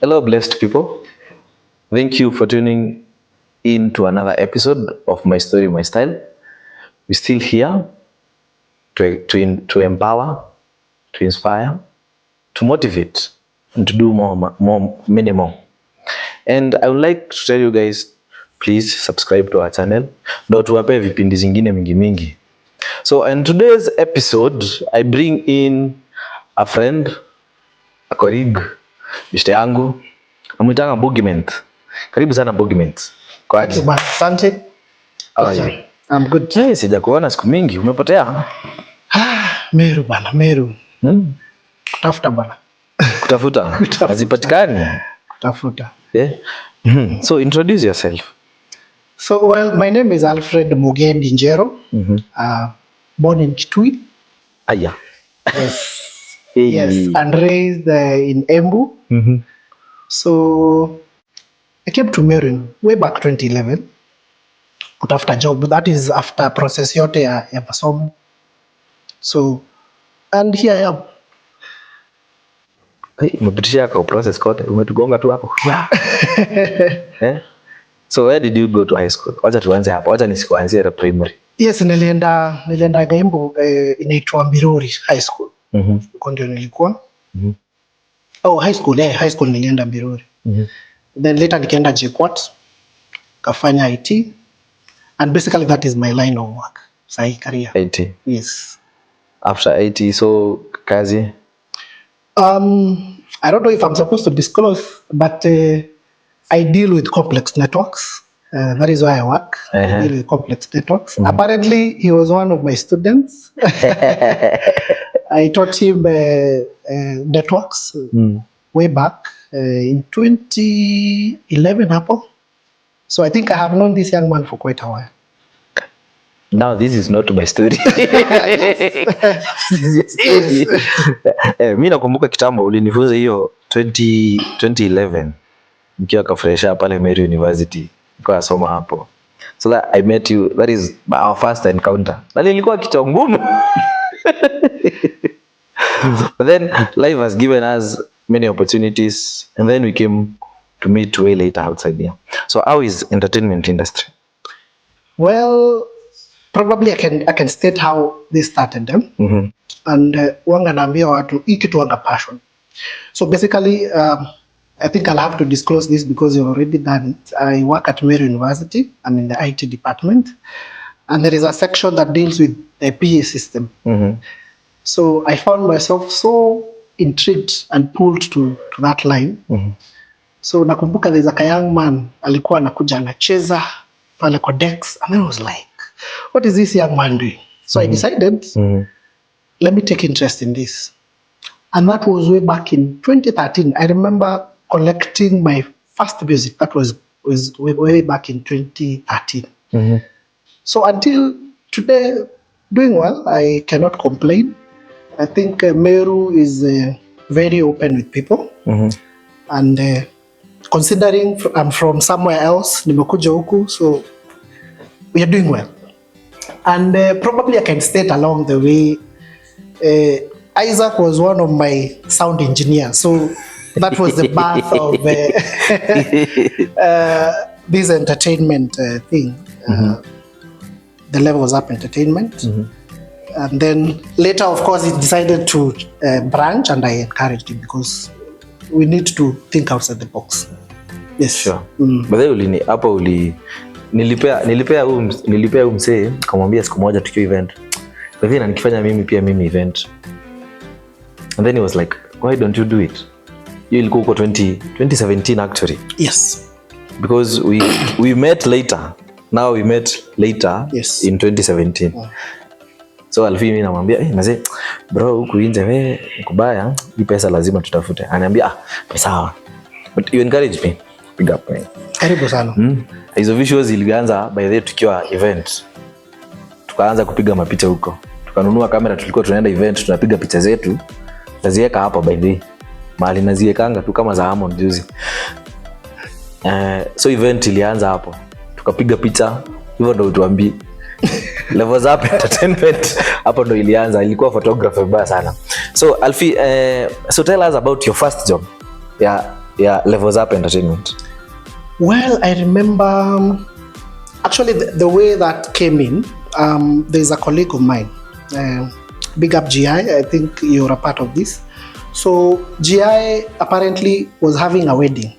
Hello, blessed people. Thank you for tuning in to another episode of My Story, My Style. We're still here to empower, to inspire, to motivate, and to do many more. And I would like to tell you guys, please subscribe to our channel. Ndio tuwape vipindi zingine mingi. So in today's episode, I bring in a friend, a colleague, Mr. yangu, namwitanga Bogiment. Karibu sana Bogiment. Kwaje? Asante. Okay. I'm good. Hey, sijakuona siku mingi, umepotea? Meru bana, Meru. Kutafuta bana. Kutafuta? Hazipatikani? Kutafuta. Yeah. So introduce yourself. So well, my name is Alfred Njeru. Born in Kitui. Aya. Yes. Hey. Yes, and raised in Embu. So I came to Meru way back 2011. Kutafuta job, that is after process yote ya masomo. So and here I am. Umepitisha kwa process kote, umetugonga tu hapo. So where did you go to high school? Wacha tuanze hapo. Wacha nisikuanzie la primary. Yes, nilienda Embu, inaitwa Mbiruri High School. Huko ndio nilikuwa. Oh, high school nilienda Mbiruri. Then later nikaenda JKUAT, kafanya IT, and basically that is my line of work. Sahi career. IT. Yes. After IT, so kazi? I don't know if I'm supposed to disclose, but I deal with complex networks. That is why I work. I deal with complex networks. Apparently, he was one of my students. I taught him networks way back in 2011 Apple. So I think I have known this young man for quite a while. Now this is not my story. Mimi nakumbuka kitambo ulinifunza hiyo 2011 nikiwa ka fresha pale Meru University kwa soma hapo. So that I met you, that is our first encounter. Na nilikuwa kitu ngumu. But then life has given us many opportunities and then we came to meet way later outside here. So how is entertainment industry? Well, probably I can state how they started them. And wanga naambia watu hii kitu wanga passion. So basically I think I'll have to disclose this because you've already done it. I work at Meru University. I'm in the IT department, and there is a section that deals with the PA system. So I found myself so intrigued and pulled to that line. So nakumbuka there's a young man alikuwa anakuja anacheza pale kwa decks, and I was like, what is this young man doing? So I decided, let me take interest in this. And that was way back in 2013. I remember collecting my first music. That was way back in 2013. So until today, doing well, I cannot complain. I think Meru is very open with people. And considering I'm from somewhere else, nimekuja huku, so we are doing well. And probably I can state along the way, Isaac was one of my sound engineers. So that was the birth of this entertainment thing. The Levels Up Entertainment. And then later, of course, he decided to branch, and I encouraged him because we need to think outside the box. Yes. Sure. But then hapo nilipea msee kumwambia siku moja tukio event. But then nikifanya mimi event. And then he was like, why don't you do it? You ilikuwa huko 2017 actually. Yes. Because we met later. Now we met later, yes, in 2017. So Alfie mimi namwambia, mzee bro huku nje wewe kubaya, hii pesa lazima tutafute. Ananiambia sawa. But you encourage me. Big up man. Karibu sana. Hizo visuals ilianza by the way tukiwa event. Tukaanza kupiga mapicha huko. Tukanunua kamera, tulikuwa tunaenda event tunapiga picha zetu. Naziweka hapa by the way. Mahali naziwekanga tu kama za Amon juzi. So event ilianza hapo. Tukapiga picha, hivyo ndo tuambie. Levels Up Entertainment hapo ndo ilianza, ilikuwa photographer baya sana. So Alfie, so tell us about your first job. Yeah, yeah, levels up entertainment? Well, I remember actually the way that came in. There's a colleague of mine, big up GI. I think you're a part of this. So GI apparently was having a wedding.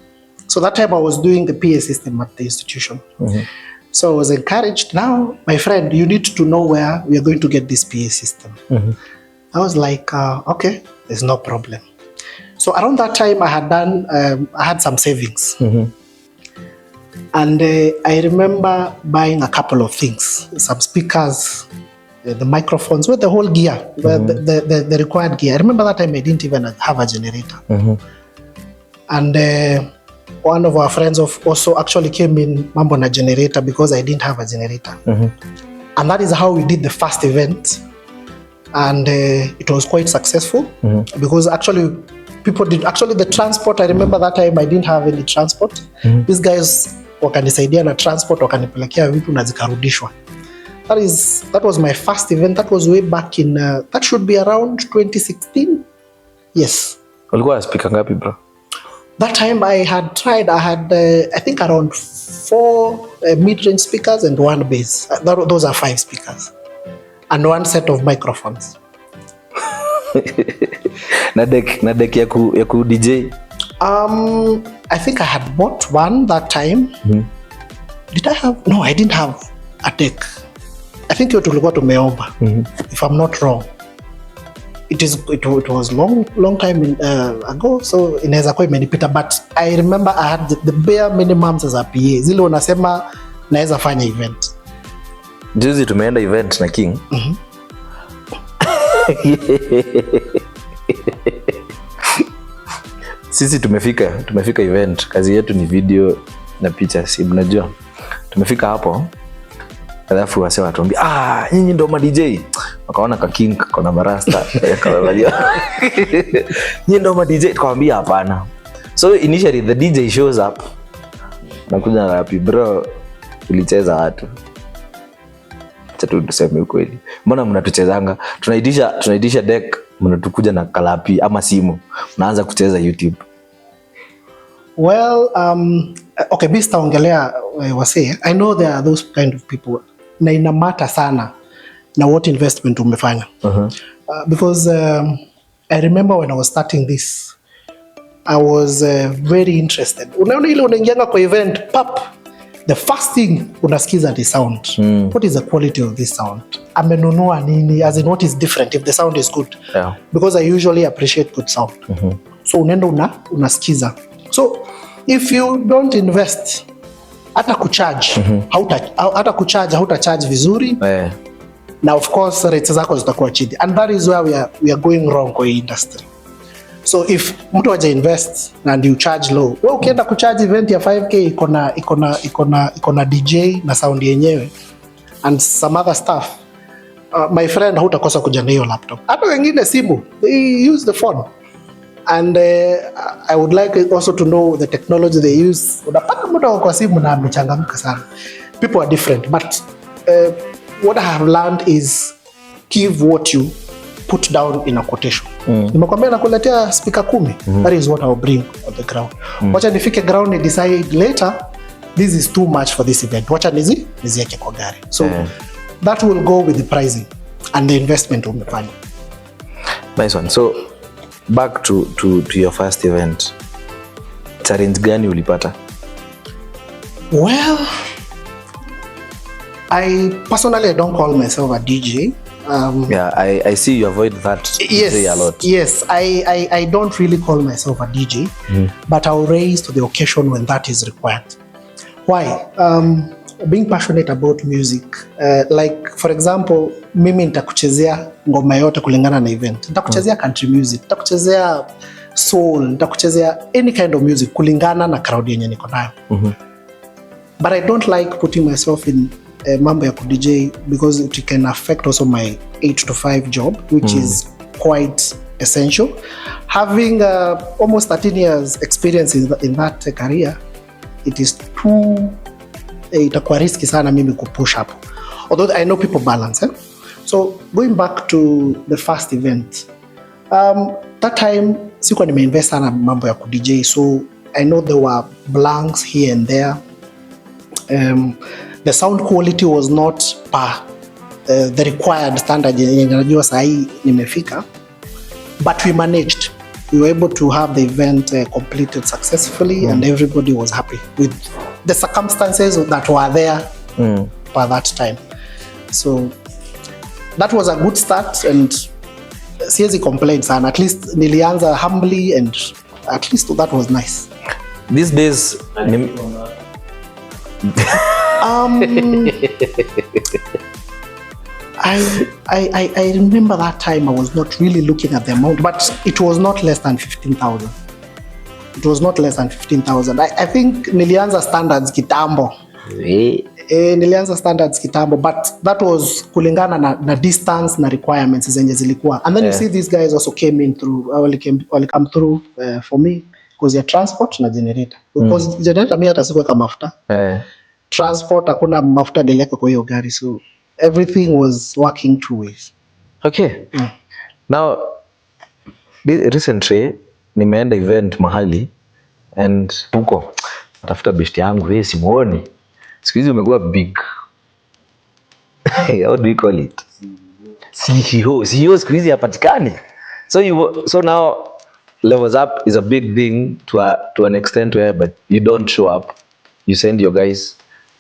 So that time I was doing the PA system at the institution. So I was encouraged, now, my friend, you need to know where we are going to get this PA system. I was like, okay, there's no problem. So around that time, I had some savings. And I remember buying a couple of things, some speakers, the microphones, with the whole gear, the required gear. I remember that time I didn't even have a generator. And one of our friends also actually came in mambo na generator because I didn't have a generator. And that is how we did the first event. And it was quite successful because actually people did, actually the transport, I remember that time I didn't have any transport. These guys wakanisaidia na transport, wakanipelekea vitu na zikarudishwa. That was my first event. That was way back in, that should be around 2016. Yes. Ulikuwa na speaker ngapi bro? That time I had, I think around 4 mid-range speakers and 1 bass. Those are 5 speakers. And 1 set of microphones. na deck ya ku DJ? I think I had bought one that time. Did I have? No, I didn't have a deck. I think it tulikuwa tumeomba, if I'm not wrong. It was long time ago, so inaweza kuwa imenipita, but I remember I had the bare minimums as a PA. Zile unasema naweza fanya event. Juzi tumeenda event na King. Sisi tumefika event, kazi yetu ni video na picha, si mnajua. Tumefika hapo, alafu wase watuambia, nyinyi ndo ma DJ. Wakaona ka King kona barasta, yakawalia. Nyinyi ndo ma DJ, tukamwambia hapana. So initially the DJ shows up. Nakuja na rapi, bro, tulicheza watu. Chatu tuseme ukweli. Mbona mnatuchezanga? Tunaitisha deck, mnatukuja na kalapi ama simu. Mnaanza kucheza YouTube. Well, okay, bista ongelea wase. I know there are those kind of people. Na ina matter sana na what investment umefanya. Because I remember when I was starting this, I was very interested. Unaona ile unaingianga kwa event, pap, the first thing unasikiza the sound. What is the quality of this sound? Amenunua nini? As in, what is different if the sound is good? Yeah. Because I usually appreciate good sound. So unaenda unasikiza. So if you don't invest, hata kucharge, hauta charge vizuri. Now of course rates zako zitakuwa chini. And that is where we are going wrong kwa industry. So if mtu waja invest and you charge low, wewe ukienda kucharge event ya 5k ikona DJ na sound yenyewe and some other stuff, my friend, hutakosa kuja na hiyo laptop. Hata wengine simu, they use the phone. And I would like also to know the technology they use. Unapata mtu kwa simu na amechangamka sana. People are different, but what I have learned is give what you put down in a quotation. Nimekwambia nakuletea speaker 10. That is what I will bring on the ground. Wacha nifike ground and decide later, this is too much for this event. Wacha nizieke kwa gari. So that will go with the pricing and the investment umefanya. Nice one. So back to your first event. Challenge gani ulipata? Well, I personally don't call myself a DJ. I see you avoid that DJ a lot. Yes, I don't really call myself a DJ, but I'll raise to the occasion when that is required. Why? Being passionate about music, like for example, mimi nitakuchezea ngoma yote kulingana na event. Nitakuchezea country music, nitakuchezea soul, nitakuchezea any kind of music kulingana na crowd yenye niko nayo. But I don't like putting myself in mambo ya DJ because it can affect also my 8 to 5 job, which is quite essential. Having almost 13 years experience in that career, it is too itakuwa risky sana mimi kupush up. Although I know people balance. So going back to the first event, that time sikuwa nimeinvest sana mambo ya DJ, so I know there were blanks here and there. The sound quality was not the required standard yenye najua sahi nimefika, but we managed. We were able to have the event completed successfully, and everybody was happy with the circumstances that were there by that time. So that was a good start, and siwezi complain sana. At least nilianza humbly, and at least that was nice. These days I remember that time I was not really looking at the amount, but it was not less than 15,000. It was not less than 15,000. I think nilianza standards kitambo. Nilianza standards kitambo, but that was kulingana na distance na requirements zenye zilikuwa. And then you see these guys also came in through, will come through for me because ya transport na generator. Because generator mimi hata sikuweka mafuta. Transport hakuna mafuta niliweka kwa hiyo gari, so everything was working two ways. Okay. Now recently nimeenda event mahali, and huko natafuta best yangu, wewe simuoni. Siku hizi umekuwa big. How do you call it? CEO siku hizi hapatikani. So now Levels Up is a big thing to an extent where, but you don't show up. You send your guys,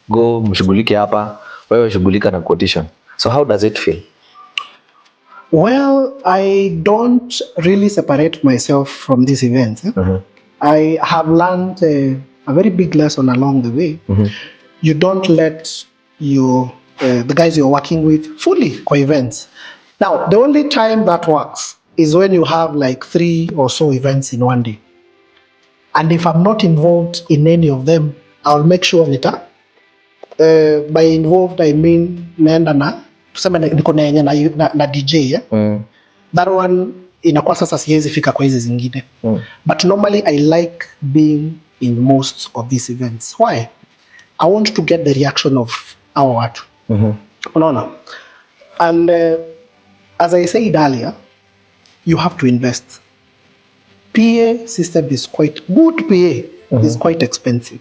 go mshughulike hapa, wewe shughulika na quotation. So how does it feel? Well, I don't really separate myself from this event. I have learned a very big lesson along the way. You don't let the guys you're working with fully for events. Now, the only time that works is when you have like 3 or so events in one day. And if I'm not involved in any of them, I'll make sure nita. By involved, I mean naenda na tuseme niko na DJ. That one inakuwa sasa siwezi fika kwa hizi zingine. But normally I like being in most of these events. Why? I want to get the reaction of our watu. Unaona? And as I said earlier, you have to invest. PA system is quite good. PA is quite expensive.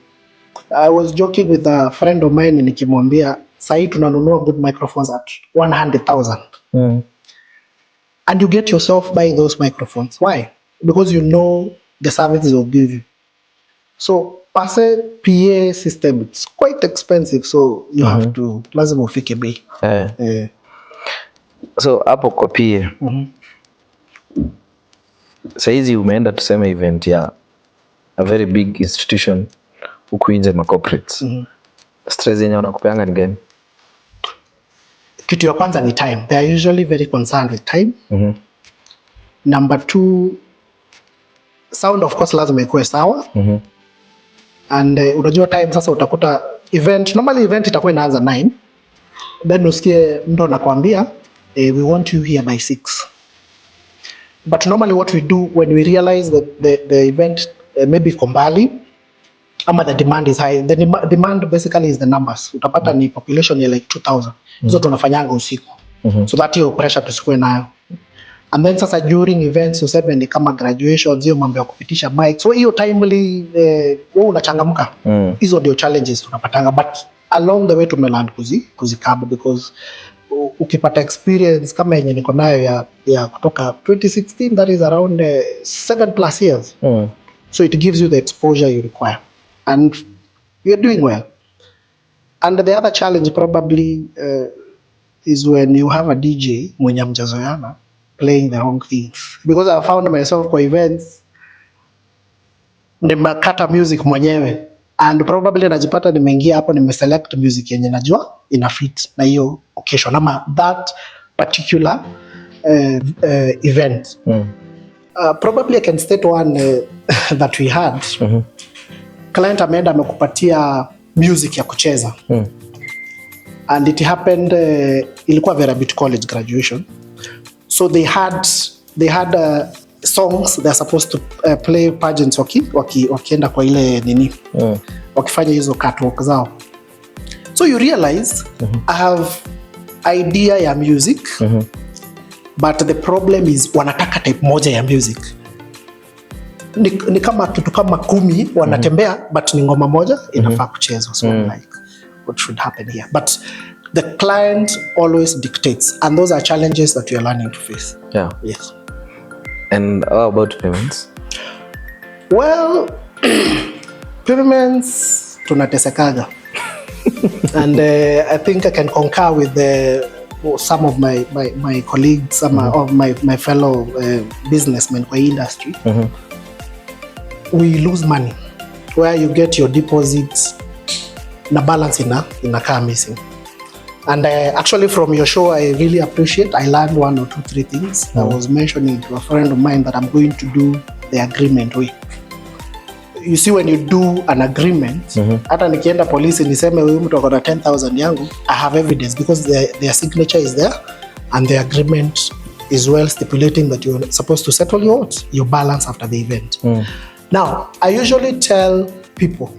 I was joking with a friend of mine nikimwambia sahi tunanunua good microphones at 100,000. And you get yourself buying those microphones. Why? Because you know the services will give you. So PA system, it's quite expensive, so you have to lazima ufike bei. So hapo kwa PA. Saizi umeenda tuseme event ya a very big institution huku nje ma corporates. Stress yenye wanakupeanga ni gani? Kitu ya kwanza ni time. They are usually very concerned with time. Number 2, sound of course lazima ikuwe sawa. And unajua time sasa utakuta normally event itakuwa inaanza 9. Then usikie mtu anakuambia we want you here by 6. But normally what we do when we realize that the event maybe iko mbali ama the demand is high. The demand basically is the numbers. Utapata ni population ya like 2,000. Hizo tunafanyanga usiku. So that hiyo pressure tusikue nayo. And then sasa during events useme ni kama graduation, hiyo mambo ya kupitisha mic. So hiyo timely wewe unachangamka. Hizo ndio challenges tunapatanga, but along the way tumelearn kuzikaba, because ukipata experience kama yenye niko nayo ya kutoka 2016, that is around 7+ years. So it gives you the exposure you require, and you're doing well. And the other challenge probably is when you have a DJ mwenye mjazoeana playing the wrong things, because I found myself kwa events nimekata music mwenyewe, and probably najipata nimeingia hapo nimeselect music yenye najua ina fit na hiyo occasion ama that particular event. Probably I can state one that we had. Client ameenda amekupatia music ya kucheza. And it happened ilikuwa Verabit College graduation. So they had songs they're supposed to play pageants wakienda kwa ile nini. Wakifanya hizo catwalk zao. So you realize I have idea ya music, but the problem is wanataka type moja ya music. ni kama kitu kama 10 wanatembea but ni ngoma moja inafaa kuchezwa. So like what should happen here, but the client always dictates, and those are challenges that you are learning to face. Yes. And how about payments? Well, payments tunatesekaga. And I think I can concur with some of my colleagues, some of my fellow businessmen kwa industry. We lose money where you get your deposits na balance ina missing. And actually from your show, I really appreciate, I learned 1 or 2, 3 things. I was mentioning to a friend of mine that I'm going to do the agreement way. You see, when you do an agreement, hata nikienda polisi niseme huyu mtu akona 10,000 yangu, I have evidence because their signature is there and the agreement is well stipulating that you're supposed to settle your balance after the event. Now, I usually tell people,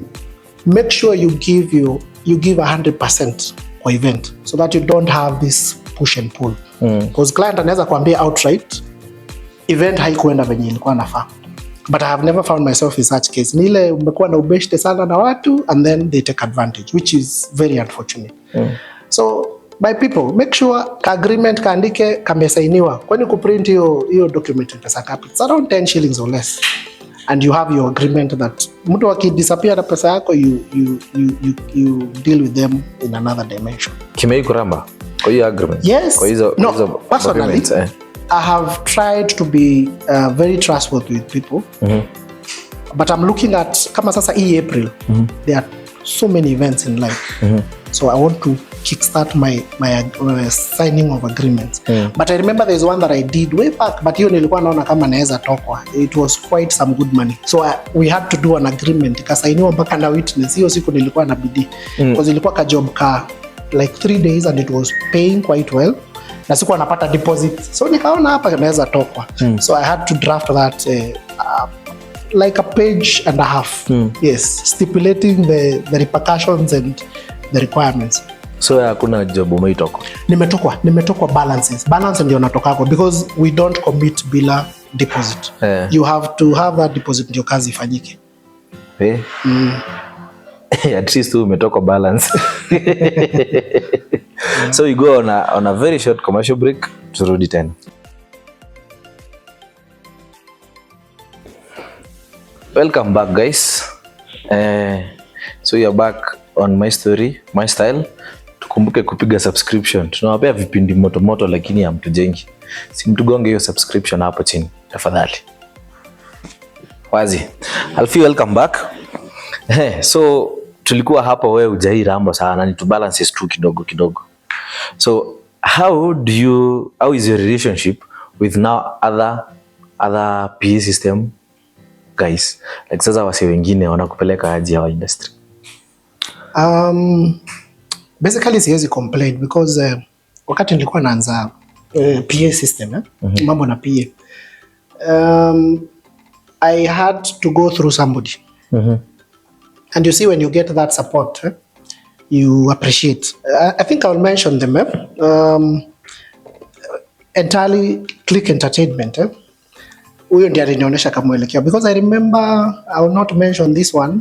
make sure you give 100% kwa event so that you don't have this push and pull. Because client anaweza kuambia outright event haikuenda venye ilikuwa nafaa. But I have never found myself in such case. Ni ile umekuwa na ubeshte sana na watu and then they take advantage, which is very unfortunate. So by people, make sure ka agreement kaandike kamesainiwa. Kwani kuprint hiyo document pesa ngapi? It's around 10 shillings or less. And you have your agreement that mtu akidisappear na pesa yako, you deal with them in another dimension. Kimei kuramba kwa hiyo agreement? Yes. Kwa hizo personally, I have tried to be very trustworthy with people. But I'm looking at kama sasa April, there are so many events in life. So I want to kickstart my signing of agreements. But I remember there's one that I did way back, but hiyo nilikuwa naona kama naweza tokwa. It was quite some good money. So we had to do an agreement. Ikasainiwa mpaka na witness. Hiyo siku nilikuwa na bidii. Because ilikuwa ka job ka like 3 days and it was paying quite well. Na sikuwa napata deposit. So nikaona hapa naweza tokwa. So I had to draft that like a page and a half. Yes, stipulating the repercussions and the requirements. So hakuna job umeitokwa? Nimetokwa balances. Balance ndio natokako because we don't commit bila deposit. You have to have that deposit ndio kazi ifanyike. At least umetokwa balance. So we go on a very short commercial break. Turudi tena. Welcome back, guys. So you're back on my story, my style. Tukumbuke kupiga subscription. Tunawapea vipindi moto moto lakini hamtujengi. Si mtugonge hiyo subscription hapo chini tafadhali. Wazi. Alfie, welcome back. So tulikuwa hapa, wewe hujai rambo sana, ni to balances tu kidogo. So how is your relationship with now other PA system guys? Like sasa wase wengine wanakupeleka aje wa industry? Basically siwezi complain because wakati nilikuwa naanza PA system, mambo na PA, I had to go through somebody. And you see, when you get that support, you appreciate. I think I'll mention them. Entirely Click Entertainment. Huyo ndiye alinionyesha kama mwelekeo, because I remember, I will not mention this one.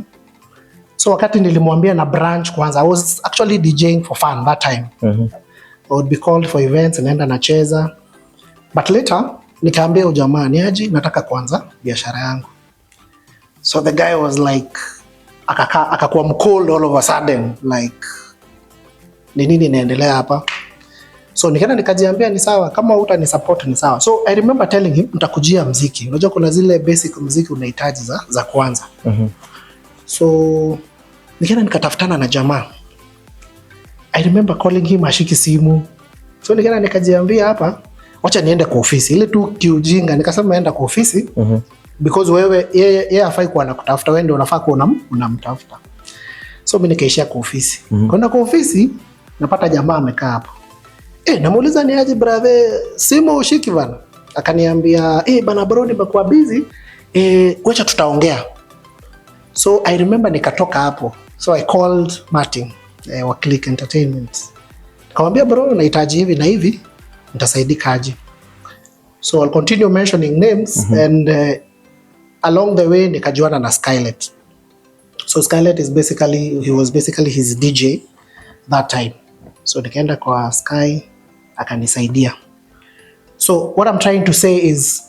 So wakati nilimwambia na branch kwanza, I was actually DJing for fun that time. I would be called for events, naenda nacheza. But later nikaambia ujamaa niaje, nataka kwanza biashara yangu. So the guy was like, akakuwa mcold all of a sudden, like ni nini inaendelea hapa? So nikaenda nikajiambia ni sawa, kama utani support ni sawa. So I remember telling him nitakujia muziki. Unajua kuna zile basic muziki unahitaji za kwanza. So nikaenda nikatafutana na jamaa. I remember calling him, ashiki simu. So nikaenda nikajiambia hapa, wacha niende kwa ofisi. Ile tu kiujinga nikasema naenda kwa ofisi. Because wewe yeye hafai kuwa anakutafuta, wewe ndio unafaa kuwa unamtafuta. So mimi nikaishia kwa ofisi. Kwenda kwa ofisi napata jamaa amekaa hapo. Namuuliza ni aje brother, simu ushiki bana? Akaniambia bana bro, nimekuwa busy. Wacha tutaongea. So I remember nikatoka hapo. So I called Martin wa Click Entertainment. Nikamwambia bro, nahitaji hivi na hivi, nitasaidika aje? So I'll continue mentioning names and along the way nikajuana na Skylet. So Skylet he was basically his DJ that time. So nikaenda kwa Sky akanisaidia. So what I'm trying to say is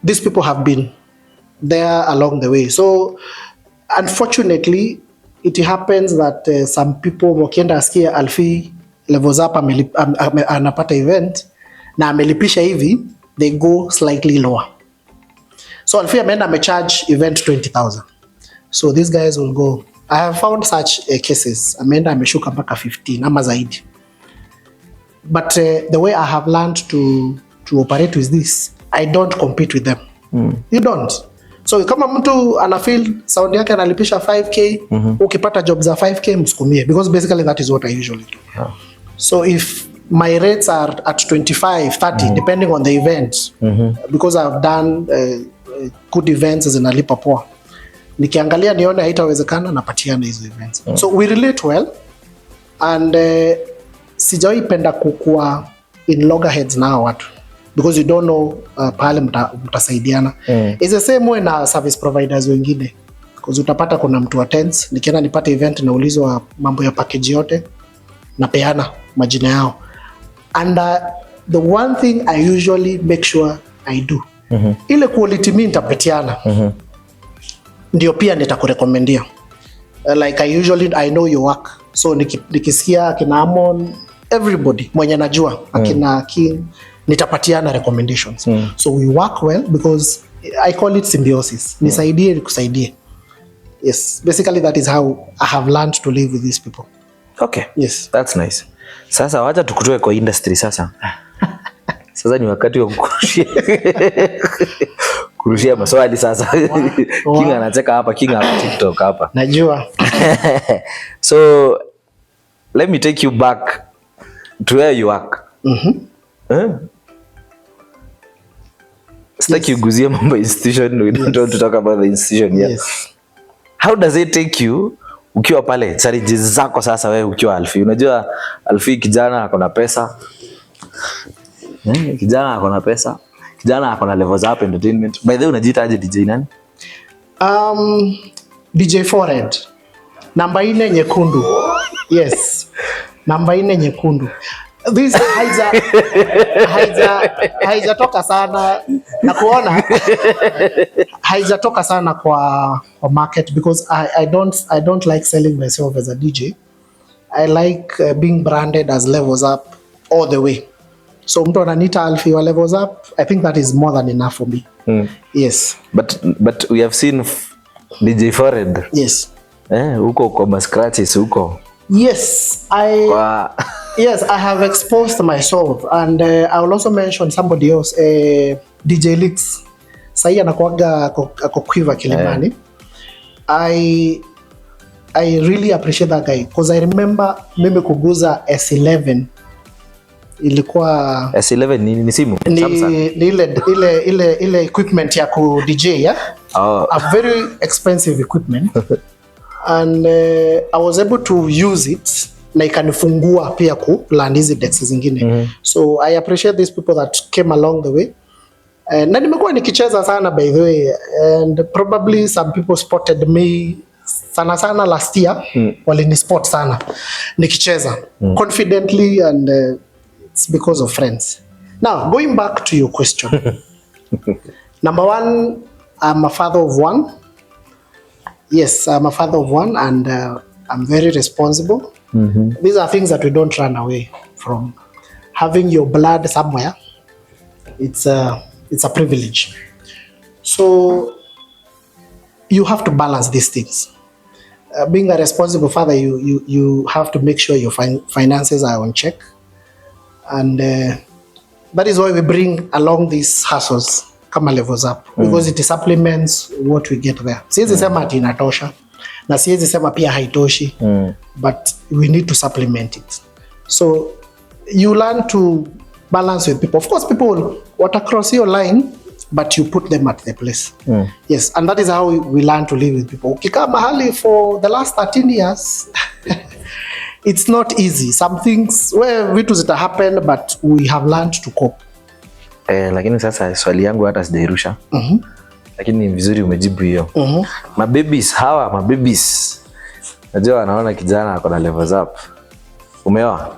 these people have been there along the way. So unfortunately it happens that some people wakienda asikia Alfie levels up anapata event na amelipisha hivi, they go slightly lower. So Alfie ameenda amecharge event 20,000. So these guys will go. I have found such cases. Ameenda ameshuka mpaka 15 ama zaidi. But the way I have learned to operate with this, I don't compete with them. You don't. So kama mtu ana feel sound yake analipisha 5k, ukipata job za 5k msukumie, because basically that is what I usually do. Yeah. So if my rates are at 25, 30 depending on the event, because I've done good events zinalipa poa. Nikiangalia nione haitawezekana napatiana hizo events. So we relate well, and sijawahi penda kukua in loggerheads na watu, because you don't know pale mtasaidiana. It's the same way na service providers wengine, because utapata kuna mtu attends, nikienda nipate event na ulizwa mambo ya package yote na peana majina yao. And the one thing I usually make sure I do, ile quality mimi nitapetiana, ndio pia nitakurekomendia. Like I know your work, so nikisikia akina Amon, everybody mwenye najua akina King, nitapatiana recommendations. So we work well because I call it symbiosis. Nisaidie nikusaidie. Yes, basically that is how I have learned to live with these people. Okay. Yes, that's nice. Sasa wacha tukutoe kwa industry sasa. Sasa ni wakati wa kurushia maswali sasa. King anacheka hapa, King hapa TikTok hapa. Najua. So let me take you back to where you work. Sitaki kuguzie mambo institution, we don't want to talk about the institution yet. Yes. How does it take you ukiwa pale challenges zako sasa wewe ukiwa Alfie? Unajua Alfie kijana ako na pesa. Kijana ako na pesa. Kijana ako na levels up entertainment. By the way unajiita aje DJ nani? DJ Forehead. Namba 4 nyekundu. Yes. Namba 4 nyekundu. This haijatoka sana na kuona haijatoka sana kwa market, because I don't like selling myself as a DJ. I like being branded as Levels Up all the way. So mtu ananiita Alfie wa Levels Up, I think that is more than enough for me. Yes. But we have seen DJ Forehead. Yes. Huko kwa scratches huko. Yes, yes, I have exposed myself, and I will also mention somebody else, DJ Lix. Sahi anakuaga ako Quiver Kilimani. I really appreciate that guy, because I remember mimi kuguza S11. Ilikuwa S11 ni simu? Ni ile equipment ya ku DJ, yeah? A very expensive equipment. And I was able to use it na ikanifungua pia ku land hizi decks zingine. So I appreciate these people that came along the way. Na nimekuwa nikicheza sana by the way, and probably some people spotted me sana last year. Walini spot sana nikicheza confidently, and it's because of friends. Now going back to your question. Number 1, I'm a father of 1. Yes, I'm a father of 1, and I'm very responsible. These are things that we don't run away from. Having your blood somewhere, it's a privilege. So you have to balance these things. Being a responsible father, you have to make sure your finances are on check, and that is why we bring along these hustles. Kama Levels Up, because it supplements what we get there. Siwezi sema ati inatosha na siwezi sema pia haitoshi, but we need to supplement it. So you learn to balance with people. Of course people will cross your line, but you put them at their place. Yes, and that is how we learn to live with people. Ukikaa mahali for the last 13 years it's not easy. Some things where vitu zita happen, but we have learned to cope. Lakini sasa swali yangu hata sijairusha. lakini ni vizuri umejibu hiyo. Mababies hawa, mababies. Najua wanaona kijana ako na levels up. Umeoa?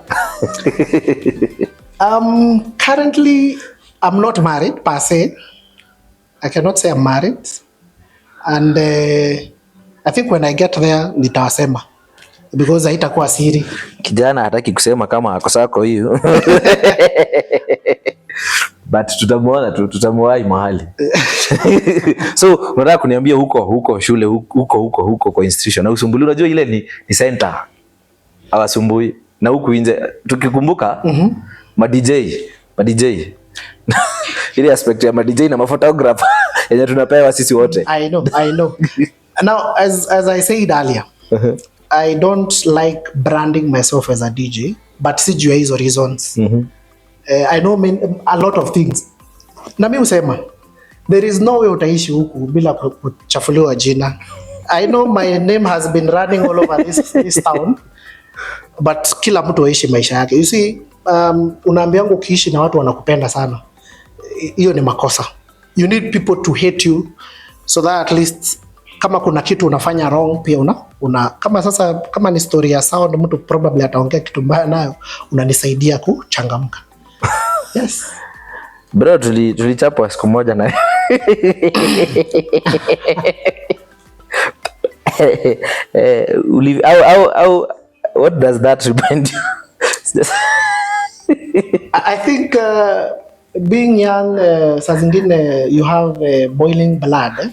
Currently I'm not married per se. I cannot say I'm married. And I think when I get there nitawasema because haitakuwa siri. Kijana hataki kusema kama ako sako hiyo. But tutamuwahi mahali. So unataka kuniambia huko shule huko kwa institution na usumbuli, unajua ile ni center awasumbui na huku nje tukikumbuka ma DJ ile aspect ya ma DJ na ma photographer yenye tunapewa sisi wote. I know. Now as I said earlier, I don't like branding myself as a DJ, but sijui hizo reasons. I know a lot of things. Na mimi usema there is no way utaishi huku bila kuchafuliwa jina. I know my name has been running all over this town, but kila mtu aishi maisha yake. You see, unaambianga ukiishi na watu wanakupenda sana, hiyo ni makosa. You need people to hate you so that at least kama kuna kitu unafanya wrong pia kama sasa kama ni story ya sound, mtu probably ataongea kitu mbaya nayo, unanisaidia kuchangamka. Yes. Bro, tulichapwa siku moja na what does that remind you? I think being young, saa zingine you have boiling blood.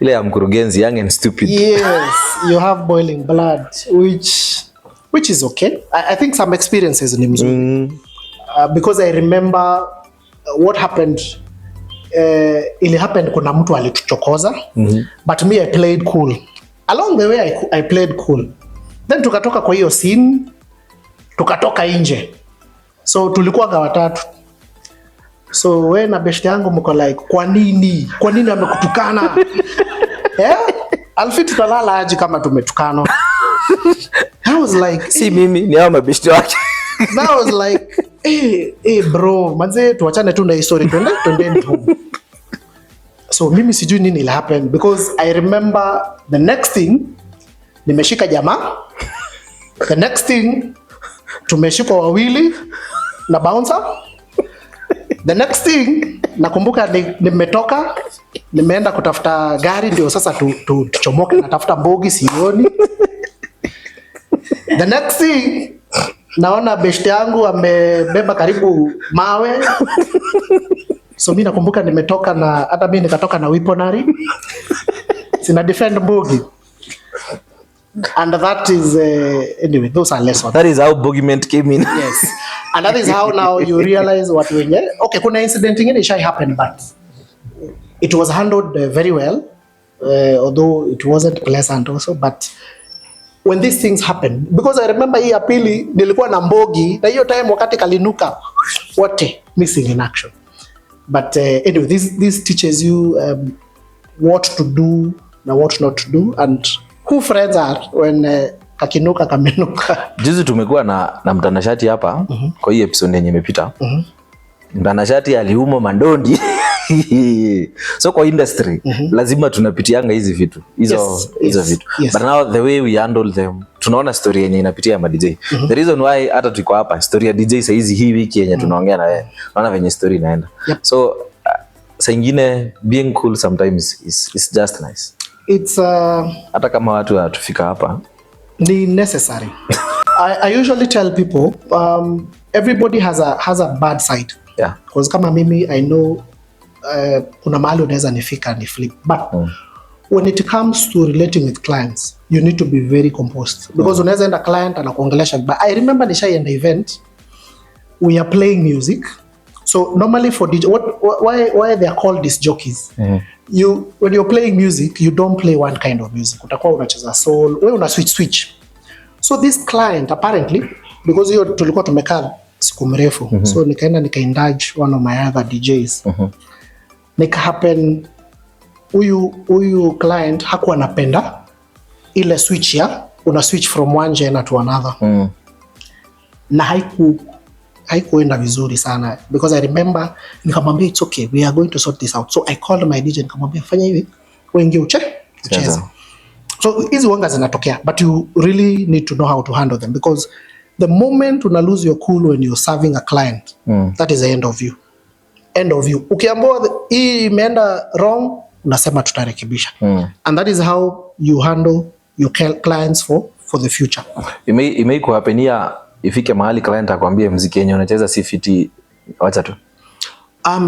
Ile ya mkurugenzi, young and stupid. Yes, you have boiling blood, which is okay. I think some experiences ni mzuri. Because I remember what happened. Ili happened kuna mtu alituchokoza, but me I played cool. Along the way I played cool. Then tukatoka kwa hiyo scene, tukatoka nje. So tulikuwa watatu. So wewe na best yangu mko like, kwa nini amekutukana? Alfred tutalala aje kama tumetukana? I was like, si mimi ni hao mabest wake. I was like, bro, manze tuachane tu na history, twende tu. So mimi sijui nini will happen because I remember the next thing nimeshika jamaa. The next thing tumeshikwa wawili na bouncer. The next thing nakumbuka nimetoka nimeenda kutafuta gari ndio sasa tuchomoke, natafuta mbogi sioni. The next thing naona best yangu amebeba karibu mawe. So mimi nakumbuka nimetoka na hata mimi nikatoka na weaponry. Sina defend mbogi. And that is anyway, those are lessons. That is how bogeyment came in. Yes. And that is how now you realize what we get. Okay, kuna incident ingine isha happen, but it was handled very well, although it wasn't pleasant also. But when these things happen, because I remember hii apili nilikuwa na mbogi na hiyo time wakati kalinuka wote missing in action. But anyway, this teaches you what to do and what not to do and who friends are when kakinuka kamenuka. Juzi tumekuwa na mtanashati hapa kwa hii episode yenye imepita. Mtanashati aliuma mandondi. So kwa industry lazima tunapitianga hizi vitu. Hizo vitu. Yes. But now the way we handle them, tunaona story yenye inapitia ma DJ. The reason why hata tuko hapa, story ya DJ saa hizi hii wiki yenye tunaongea na wewe. Unaona venye story inaenda. Yep. So saa ingine being cool sometimes is just nice. It's hata kama watu watufika hapa ni necessary. I usually tell people everybody has a bad side. Yeah. Because kama mimi I know kuna mahali unaweza nifika ni flip. But when it comes to relating with clients, you need to be very composed. Because unaweza enda client anakuongelesha. But I remember nishaenda event, we are playing music. So normally for DJ, why they are called disc jockeys? When you're playing music, you don't play one kind of music. Utakuwa unacheza soul, wewe una switch. So this client apparently, because hiyo tulikuwa tumekaa siku mrefu, so nikaenda nikaindulge one of my other DJs. Nika happen huyu client hakuwa anapenda ile switch ya una switch from one genre to another. Na haikuenda vizuri sana because I remember nikamwambia it's okay, we are going to sort this out. So I called my DJ nikamwambia fanya hivi, wengi ucheze. So hizi wanga zinatokea, but you really need to know how to handle them because the moment una lose your cool when you're serving a client, that is the end of you. End of you. Ukiambiwa hii imeenda wrong, unasema tutarekebisha. And that is how you handle your clients for the future. Imei kuhapenia ifike mahali client akwambie muziki yenyewe unacheza si fiti, acha tu.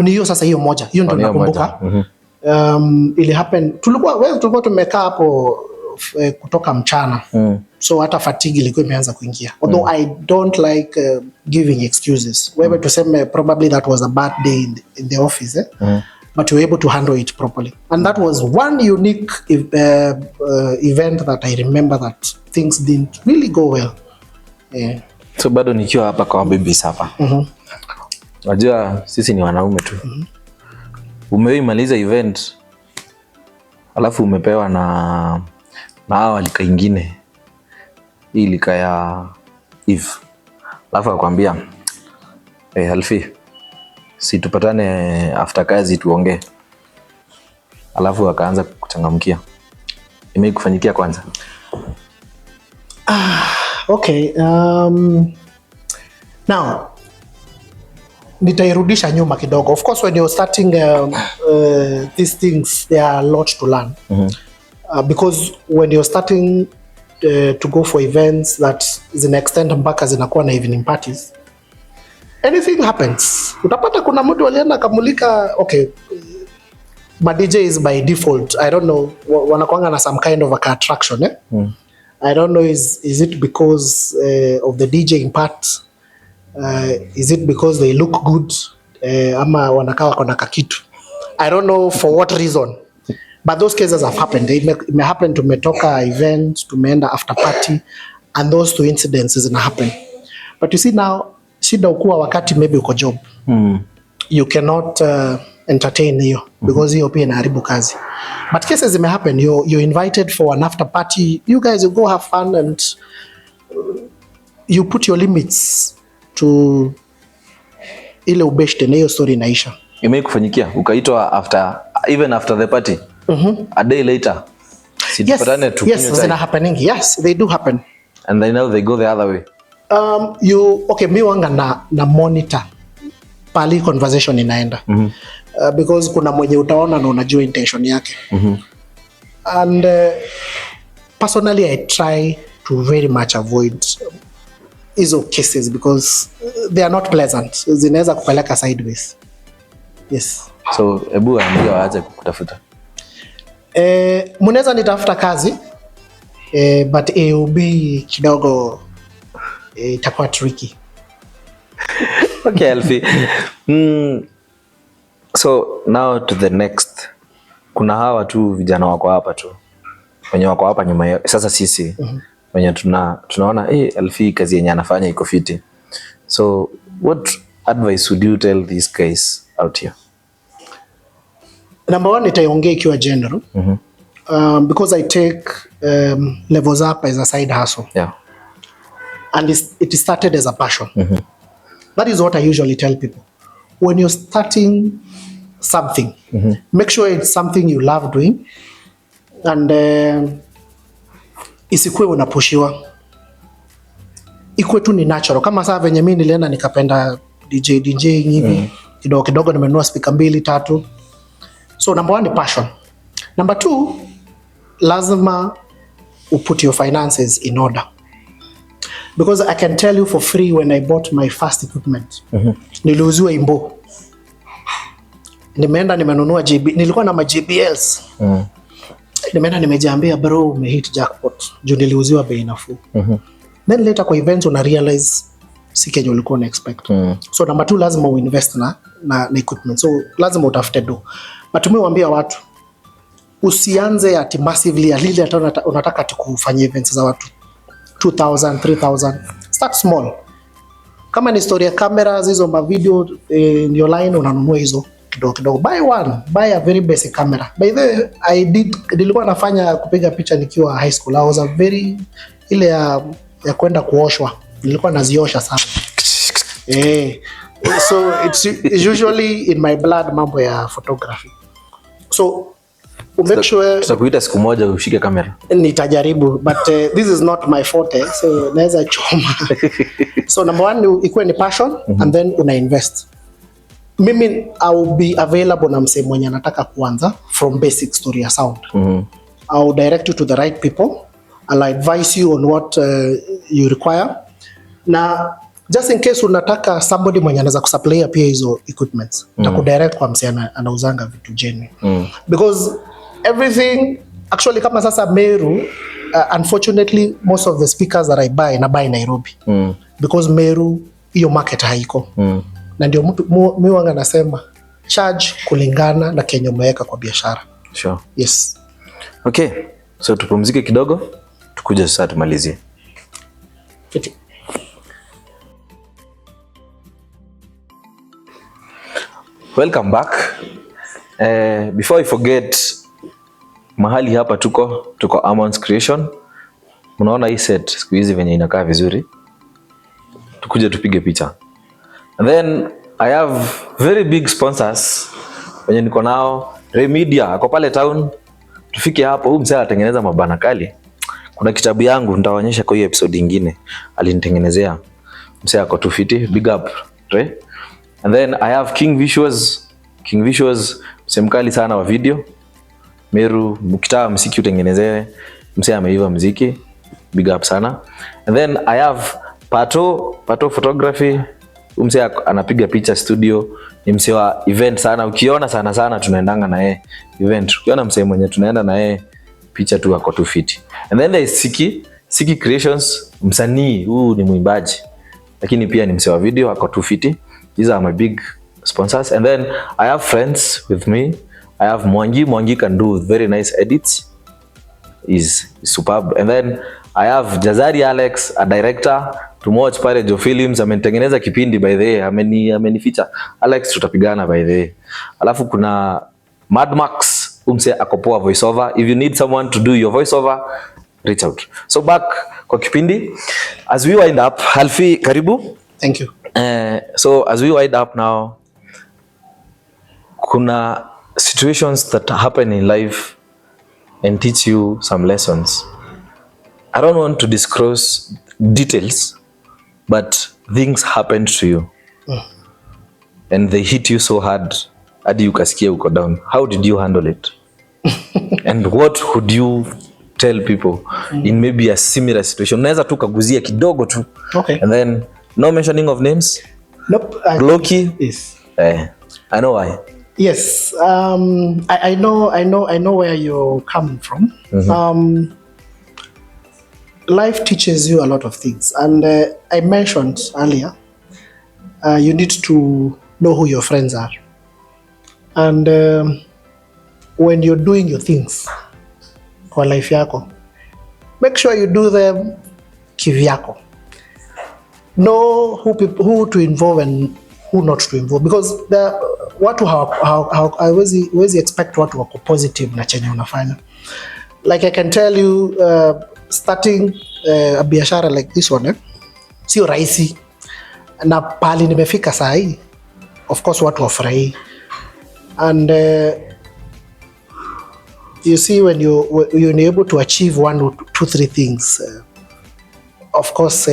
Ni hiyo sasa, hiyo moja. Hiyo ndio nakumbuka. Ili happen, tulikuwa tumekaa hapo kutoka mchana. So hata fatigue ilikuwa imeanza kuingia. Although I don't like giving excuses. Wewe tuseme probably that was a bad day in the office, but you were able to handle it properly. And that was one unique event that I remember that things didn't really go well. So bado nikiwa hapa kwa baby hapa. Unajua sisi ni wanaume tu. Umeimaliza event alafu umepewa na hawa lika ingine, hii lika ya Eve, alafu akwambia Alfie, si tupatane after kazi tuongee, alafu akaanza kuchangamkia. Imekufanyikia kwanza? Okay, now nitairudisha nyuma kidogo. Of course when you're starting these things, there are a lot to learn. Because when you're starting to go for events that zina extend mpaka zinakuwa na evening parties, anything happens. Utapata kuna mtu alienda kamulika, okay, my DJ is by default, I don't know, wanakuanga na some kind of a attraction, I don't know, is it because of the DJing part? Is it because they look good? Ama wanakaa wako na kakitu? I don't know for what reason. But those cases have happened. It may happen, tumetoka event, tumeenda after party, and those two incidents zina happen. But you see now, shida ukuwa wakati maybe uko job. You cannot entertain hiyo because hiyo pia inaharibu kazi. But cases may happen. You're invited for an after party. You guys you go have fun and you put your limits to ile ubeshte na hiyo story inaisha. Imekufanyikia ukaitwa even after the party? A day later. Yes, zina happening. Yes, they do happen. And they know they go the other way. Mi wanga na monitor pali conversation inaenda. Because kuna mwenye utaona na unajua intention yake. And personally I try to very much avoid hizo cases because they are not pleasant. Zinaweza kupeleka sideways. Yes. So ebu ambia waache kukutafuta. Munaweza nitafuta kazi, but it will be kidogo itakuwa tricky. Okay, Alfie. So now to the next. Kuna hawa tu vijana wako hapa tu. Wenye wako hapa nyuma ya sasa sisi. Wenye tunaona Alfie kazi yenye anafanya iko fiti. So what advice would you tell these guys out here? Number one, nitaiongea ikiwa general. Because I take levels up as a side hustle. Yeah. And it started as a passion. That is what I usually tell people. When you're starting something, make sure it's something you love doing. And isikuwe unapushiwa. Ikuwe tu ni natural. Kama saa venye mimi nilienda nikapenda DJ hivi. Kidogo nimenunua speaker 2, 3. So number one, the passion. Number two, lazima you put your finances in order. Because I can tell you for free, when I bought my first equipment, niliuziwa Imbo. Nimeenda nimenunua nilikuwa na ma JBLs. Nimeenda nimejiambia bro, umehit jackpot. Juu niliuziwa bei nafuu. Then later kwa events una realize si kenye ulikuwa na expect. So number two, lazima uinvest na equipment. So lazima utafute do. But tumewaambia watu usianze ati massively alili hata unataka tukufanyia events za watu 2,000, 3,000. Start small. Kama ni story ya cameras hizo ma video in your line unanunua hizo kidogo. Buy a very basic camera. By the way, nilikuwa nafanya kupiga picha nikiwa high school. I was a very ile ya kwenda kuoshwa. Nilikuwa naziosha sana. So it's usually in my blood mambo ya photography. So make sure tutakuita siku moja ushike kamera. Nitajaribu, but this is not my forte, so naweza choma. So number one ikuwe ni passion, and then una invest. Mimi I will be available na msee mwenye anataka kuanza from basic story ya sound. I will direct you to the right people. I'll advise you on what you require. Na just in case unataka somebody mwenye anaweza kusupply pia hizo equipments, takudirect kwa msee anauzanga vitu genuine. Because everything actually kama sasa Meru, unfortunately most of the speakers that I buy na buy Nairobi. Because Meru hiyo market haiko. Na ndio mtu mimi wanga nasema charge kulingana na Kenya umeweka kwa biashara. Sure. Yes. Okay. So tupumzike kidogo, tukuje sasa tumalizie. Welcome back. Before I forget, mahali hapa tuko Amon's Creation. Unaona hii set siku hizi venye inakaa vizuri. Tukuje tupige picha. And then I have very big sponsors wenye niko nao. Remedia ako pale town. Tufike hapo, huyu msee anatengeneza mabana kali. Kuna kitabu yangu nitaonyesha kwa hiyo episode nyingine. Alinitengenezea. Msee ako 250, big up, right? And then I have King Visuals. King Visuals msee mkali sana wa video. Meru, mkitaka muziki utengenezewe, msee ameiva muziki, big up sana. And then I have Pato Photography. Msee anapiga picha studio, ni msee wa event sana. Ukiona sana tunaendanga na yeye event. Ukiona msee mwenye tunaenda na yeye picha tu ako 250. And then there is Siki Creations, msanii, huyu ni mwimbaji. Lakini pia ni msee wa video ako 250. These are my big sponsors. And then I have friends with me. I have Mwangi can do very nice edits. Is superb. And then I have Jazari Alex, a director. Tumwatch pale Jo Films, amenitengeneza kipindi by the way, amenificha. Alex tutapigana by the way. Alafu kuna Mudmax, umse akopoa voiceover. If you need someone to do your voiceover, reach out. So back kwa kipindi. As we wind up, Alfie, karibu. Thank you. So as we wind up now, kuna situations that happen in life and teach you some lessons. I don't want to disclose details, but things happened to you and they hit you so hard hadi ukasikia uko down. How did you handle it? And what would you tell people in maybe a similar situation? Unaweza tu kaguzia kidogo tu. Okay. And then no mentioning of names. Nope. Loki. Yes. I know why. Yes. I know where you're coming from. Life teaches you a lot of things, and I mentioned earlier, you need to know who your friends are, and when you're doing your things kwa life yako, make sure you do them kivyako. Know who to involve and who not to involve, because watu hawezi expect watu wako positive na chenye unafanya. Like I can tell you, starting a biashara like this one, sio rahisi, na pali nimefika sahi, of course watu wafurahi. And you see, when you're able to achieve 1 or 2, 3 things, of course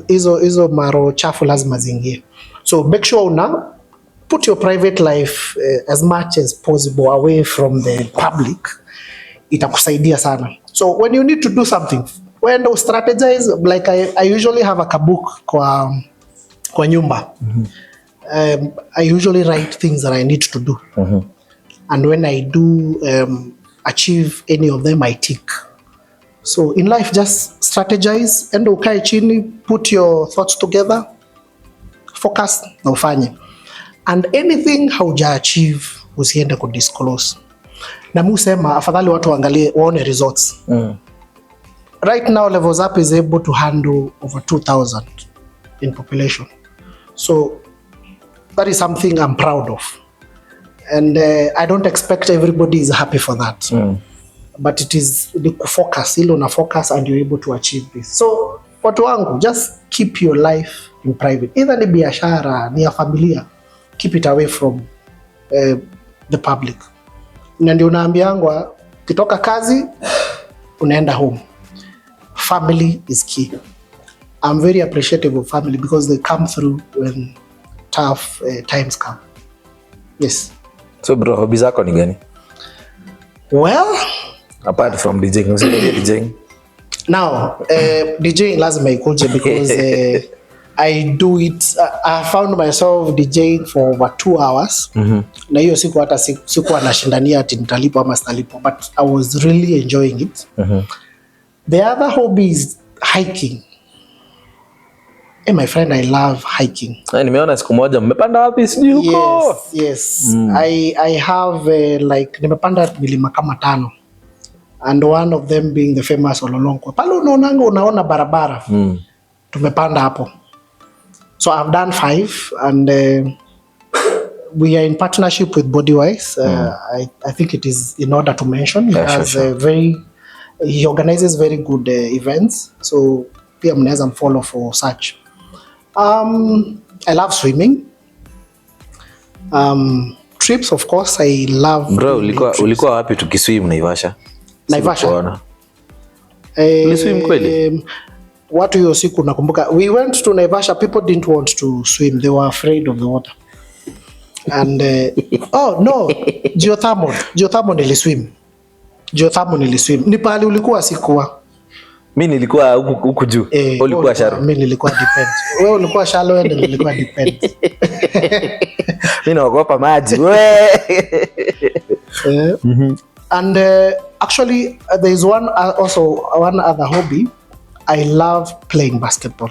hizo maro chafu lazima zingie. So make sure una put your private life as much as possible away from the public. Itakusaidia sana. So when you need to do something, when you strategize, like I usually have a kabook kwa nyumba. I usually write things that I need to do. And when I do achieve any of them, I tick. So in life, just strategize, and ukae chini, put your thoughts together, focus na ufanye. And anything hauja achieve, usiende ku disclose. Na musema afadhali watu waangalie waone results. Right now Levels Up is able to handle over 2,000 in population. So that is something I'm proud of. And I don't expect everybody is happy for that. But it is the focus, ilo na focus, and you're able to achieve this. So watu wangu, just keep your life in private. Either ni biashara, ni ya familia, keep it away from the public. Na ndio naambiangwa kitoka kazi unaenda home. Family is key. I'm very appreciative of family because they come through when tough times come. Yes. So bro, hobbies zako ni gani? Well, apart from DJing, DJing. Now, DJing lazima ikuje because I do it. I found myself DJing for over 2 hours. Na hiyo siku hata sikuwa nashindania ati nitalipo ama sitalipo, but I was really enjoying it. The other hobby is hiking. Hey, my friend, I love hiking. Nimeona siku moja mmepanda wapi sijui huko? Yes. I have like nimepanda milima kama 5. And one of them being the famous Ololongo. Pale unaona barabara. Tumepanda hapo. So I've done 5 and we are in partnership with Bodywise. I think it is in order to mention. He organizes very good events. So pia mnaweza mfollow for such. I love swimming. Trips, of course, I love. Bro, ulikuwa wapi tukiswim Naivasha? Naivasha. Uliswim kweli? Watu hiyo siku nakumbuka. We went to Naivasha, people didn't want to swim. They were afraid of the water. And oh no, geothermal niliswim. Ni pale ulikuwa sikuwa. Mimi nilikuwa huku juu. Ulikuwa shallow. Mimi nilikuwa depend. Wewe ulikuwa shallow and nilikuwa depend. Mimi naogopa maji. And actually there is one other hobby. I love playing basketball.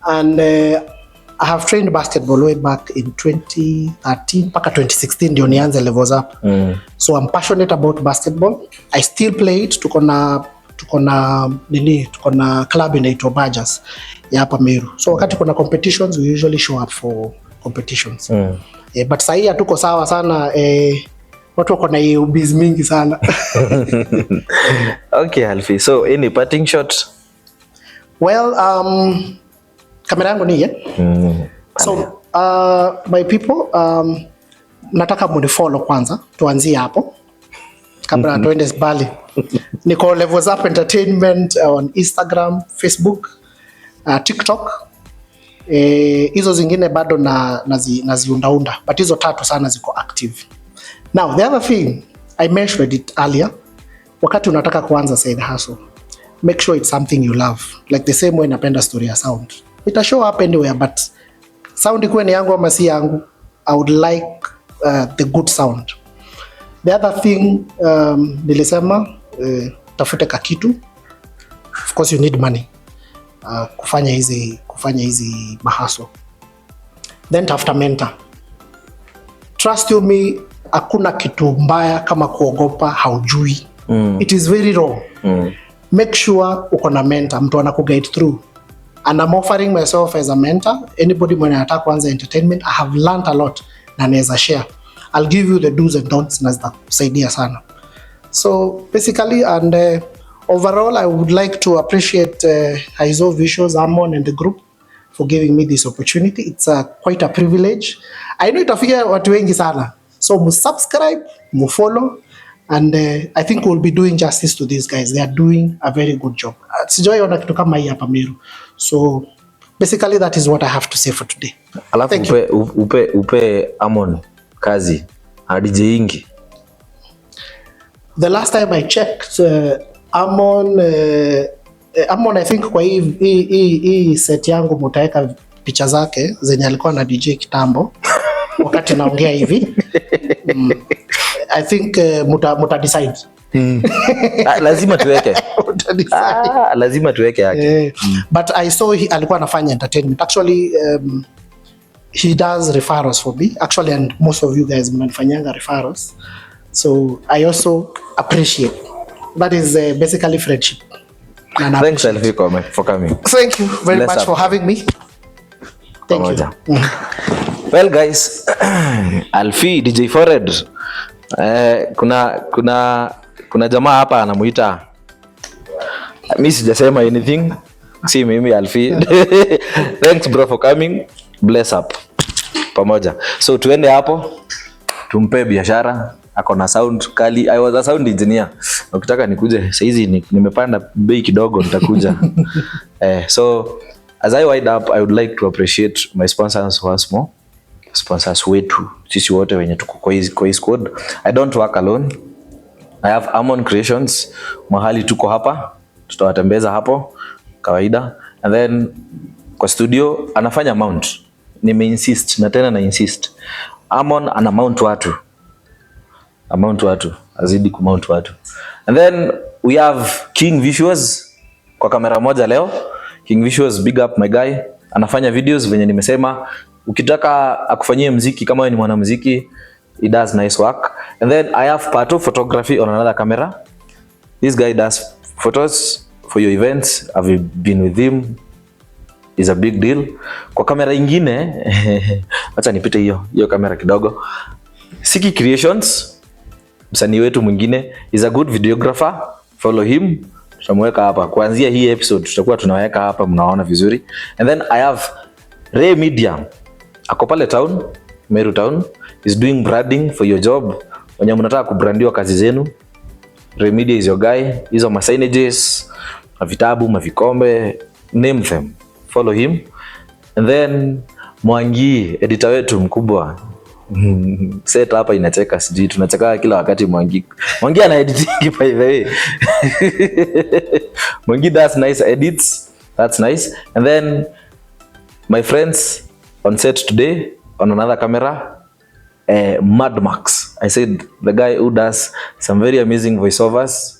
And I have trained basketball way back in 2013 mpaka 2016 ndio nianze levels up. So I'm passionate about basketball. I still play it. Tuko na club inaitwa Bajas ya hapa Meru. So wakati kuna competitions we usually show up for competitions. But sahi hatuko sawa sana, watu wako na hobbies mingi sana. Okay, Alfie. So any parting shot? Well, kamera yangu ni So my people, nataka munifollow kwanza, tuanzie hapo kabla tuende mbali. Niko Levels Up Entertainment on Instagram, Facebook, TikTok. Hizo zingine bado naziundaunda, but hizo 3 sana ziko active. Now, the other thing, I mentioned it earlier, wakati unataka kuanza side hustle, make sure it's something you love. Like the same way napenda story ya sound. Ita show up anywhere, but sound ikuwe ni yangu ama si yangu, I would like the good sound. The other thing, nilisema, tafute kakitu. Of course you need money kufanya hizi mahaso. Then tafuta mentor. Trust you me, hakuna kitu mbaya kama kuogopa haujui. It is very wrong. Make sure uko na mentor, mtu anakuguide through. And I'm offering myself as a mentor. Anybody mwenye anataka kuanza entertainment, I have learned a lot na naweza share. I'll give you the do's and don'ts na zitakusaidia sana. So basically, and overall, I would like to appreciate Haizo Visuals, Amon and the group for giving me this opportunity. It's quite a privilege. I know itafikia watu wengi sana. So subscribe, follow, and I think we'll be doing justice to these guys. They are doing a very good job. Sijoi ona kitu kama hii hapa Meru. So basically that is what I have to say for today. Alafu upe Amon kazi DJ ingi. The last time I checked, Amon I think kwa hii set yangu mutaweka picha zake zenye alikuwa na DJ kitambo wakati naongea hivi. I think muta decide. Lazima tuweke. Lazima tuweke yake. But I saw alikuwa anafanya entertainment. Actually he does referrals for me. Actually, and most of you guys mnanifanyanga referrals. So I also appreciate. That is basically friendship. Thanks Alfie for coming. Thank you very much for having me. Thank you. Well guys, Alfie DJ Forward. Kuna jamaa hapa anamuita, mimi sijasema anything, Si mimi Alfred. Thanks bro for coming. Bless up. Pamoja. So tuende hapo. Tumpe biashara. Ako na sound kali. I was a sound engineer. Ukitaka nikuje saizi nimepanda bei kidogo nitakuja. So as I wind up, I would like to appreciate my sponsors once more. Sponsors wetu sisi wote wenye tuko kwa hii squad. I don't work alone. I have Amon Creations. Mahali tuko hapa. Tutawatembeza hapo kawaida. And then kwa studio anafanya mount. Insist na tena na insist. Amon ana mount watu. Azidi ku mount watu. And then we have King Visuals kwa kamera moja leo. King Visuals, big up my guy. Anafanya videos venye nimesema. Ukitaka akufanyie muziki kama wewe ni mwanamuziki, he does nice work. And then I have Pato Photography on another camera. This guy does photos for your events. I've been with him. Is a big deal. Kwa kamera ingine, acha nipite hiyo kamera kidogo. Siki Creations, msanii wetu mwingine, is a good videographer. Follow him. Tutamweka hapa. Kuanzia hii episode tutakuwa tunaweka hapa, mnaona vizuri. And then I have Ray Media. Ako pale town, Meru town, is doing branding for your job. Wenye mnataka kubrandiwa kazi zenu, Ray Media is your guy. Hizo signages, vitabu, mavikombe, name them. Follow him. And then Mwangi, editor wetu mkubwa. Set hapa inacheka, sijui tunacheka kila wakati Mwangi. Mwangi ana editing by the way. Mwangi does nice edits. That's nice. And then my friends on set today on another camera, Mudmax. I said the guy who does some very amazing voiceovers.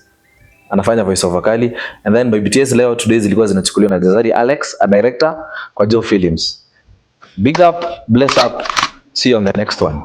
Anafanya voiceover kali. And then by BTS leo today zilikuwa zinachukuliwa na Jazari Alex, a director kwa Joe Films. Big up, bless up. See you on the next one.